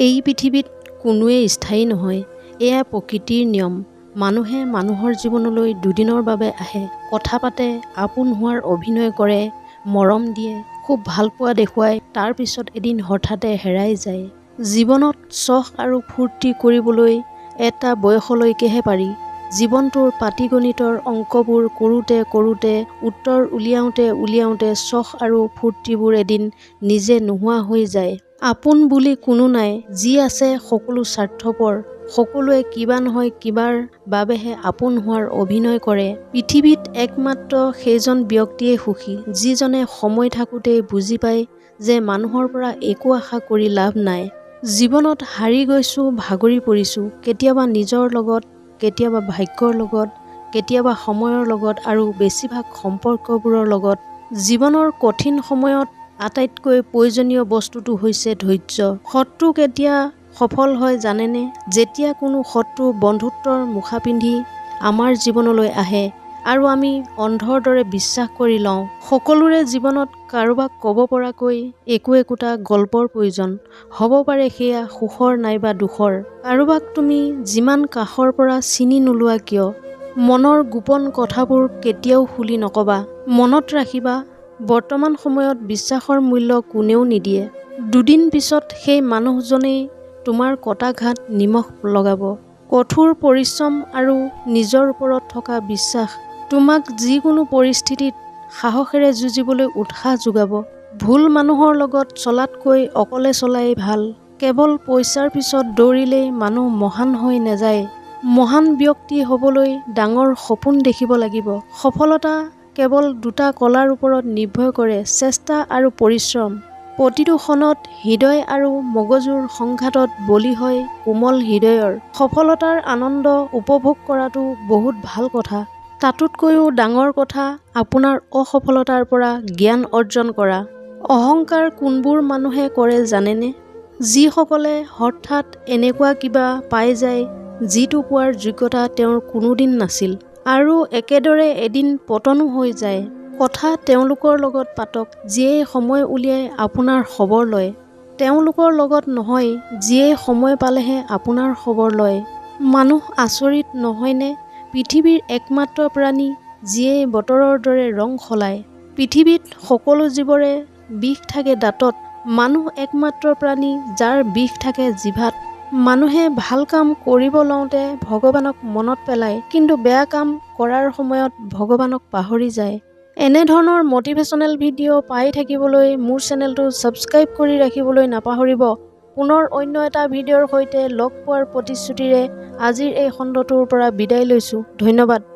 এই পৃথিৱীত কোনোৱেই স্থায়ী নহয়। এয়া প্ৰকৃতিৰ নিয়ম। মানুহে মানুহৰ জীৱনলৈ দুদিনৰ বাবে আহে, কথা পাতে, আপোন হোৱাৰ অভিনয় কৰে, মৰম দিয়ে, খুব ভাল পোৱা দেখুৱায়, তাৰ পিছত এদিন হঠাতে হেৰাই যায়। জীৱনত চখ আৰু ফূৰ্তি কৰিবলৈ এটা বয়সলৈকেহে পাৰি। জীৱনটোৰ পাটিগণিতৰ অংকবোৰ কৰোঁতে কৰোঁতে, উত্তৰ উলিয়াওঁতে চখ আৰু ফূৰ্তিবোৰ এদিন নিজে নোহোৱা হৈ যায়। আপোন বুলি কোনো নাই, যি আছে সকলো স্বাৰ্থপৰ। সকলোৱে কিবা নহয় কিবাৰ বাবেহে আপোন হোৱাৰ অভিনয় কৰে। পৃথিৱীত একমাত্ৰ সেইজন ব্যক্তিয়ে সুখী, যিজনে সময় থাকোঁতেই বুজি পায় যে মানুহৰ পৰা একো আশা কৰি লাভ নাই। জীৱনত হাৰি গৈছোঁ, ভাগৰি পৰিছোঁ, কেতিয়াবা নিজৰ লগত, কেতিয়াবা ভাগ্যৰ লগত, কেতিয়াবা সময়ৰ লগত আৰু বেছিভাগ সম্পৰ্কবোৰৰ লগত। জীৱনৰ কঠিন সময়ত আটাইতকৈ প্ৰয়োজনীয় বস্তুটো হৈছে ধৈৰ্য। শত্ৰু কেতিয়া সফল হয় জানেনে? যেতিয়া কোনো শত্ৰু বন্ধুত্বৰ মুখা পিন্ধি আমাৰ জীৱনলৈ আহে আৰু আমি অন্ধৰ দৰে বিশ্বাস কৰি লওঁ। সকলোৰে জীৱনত কাৰোবাক ক'ব পৰাকৈ একোটা গল্পৰ প্ৰয়োজন হ'ব পাৰে, সেয়া সুখৰ নাইবা দুখৰ। কাৰোবাক তুমি যিমান কাষৰ পৰা চিনি নোলোৱা কিয়, মনৰ গোপন কথাবোৰ কেতিয়াও খুলি নক'বা। মনত ৰাখিবা, বৰ্তমান সময়ত বিশ্বাসৰ মূল্য কোনেও নিদিয়ে। দুদিন পিছত সেই মানুহজনেই তোমাৰ কটা ঘাত নিমখ লগাব। কঠোৰ পৰিশ্ৰম আৰু নিজৰ ওপৰত থকা বিশ্বাস তোমাক যিকোনো পৰিস্থিতিত সাহসেৰে যুঁজিবলৈ উৎসাহ যোগাব। ভুল মানুহৰ লগত চলাতকৈ অকলে চলাই ভাল। কেৱল পইচাৰ পিছত দৌৰিলেই মানুহ মহান হৈ নাযায়। মহান ব্যক্তি হ'বলৈ ডাঙৰ সপোন দেখিব লাগিব। সফলতা কেৱল দুটা কলাৰ ওপৰত নিৰ্ভৰ কৰে, চেষ্টা আৰু পৰিশ্ৰম। প্ৰতিটো ক্ষণত হৃদয় আৰু মগজুৰ সংঘাতত বলি হয় কোমল হৃদয়ৰ। সফলতাৰ আনন্দ উপভোগ কৰাটো বহুত ভাল কথা। তাতোতকৈও ডাঙৰ কথা আপোনাৰ অসফলতাৰ পৰা জ্ঞান অৰ্জন কৰা। অহংকাৰ কোনবোৰ মানুহে কৰে জানেনে? যিসকলে হঠাৎ এনেকুৱা কিবা পাই যায় যিটো পোৱাৰ যোগ্যতা তেওঁৰ কোনোদিন নাছিল, আৰু একেদৰে এদিন পতনো হৈ যায়। কথা তেওঁলোকৰ লগত পাতক, যিয়ে সময় উলিয়াই আপোনাৰ খবৰ লয়। তেওঁলোকৰ লগত নহয়, যিয়ে সময় পালেহে আপোনাৰ খবৰ লয়। মানুহ আচৰিত নহয়নে? পৃথিৱীৰ একমাত্ৰ প্ৰাণী যিয়ে বতৰৰ দৰে ৰং সলায়। পৃথিৱীত সকলো জীৱৰে বিষ থাকে দাঁতত, মানুহ একমাত্ৰ প্ৰাণী যাৰ বিষ থাকে জিভাত। মানুহে ভাল কাম কৰিব লওঁতে ভগৱানক মনত পেলায়, কিন্তু বেয়া কাম কৰাৰ সময়ত ভগৱানক পাহৰি যায়। এনেধৰণৰ মটিভেশ্যনেল ভিডিঅ' পাই থাকিবলৈ মোৰ চেনেলটো ছাবস্ক্ৰাইব কৰি ৰাখিবলৈ নাপাহৰিব। পুনৰ অন্য এটা ভিডিঅ'ৰ সৈতে লগ পোৱাৰ প্ৰতিশ্ৰুতিৰে আজিৰ এই খণ্ডটোৰ পৰা বিদায় লৈছোঁ। ধন্যবাদ।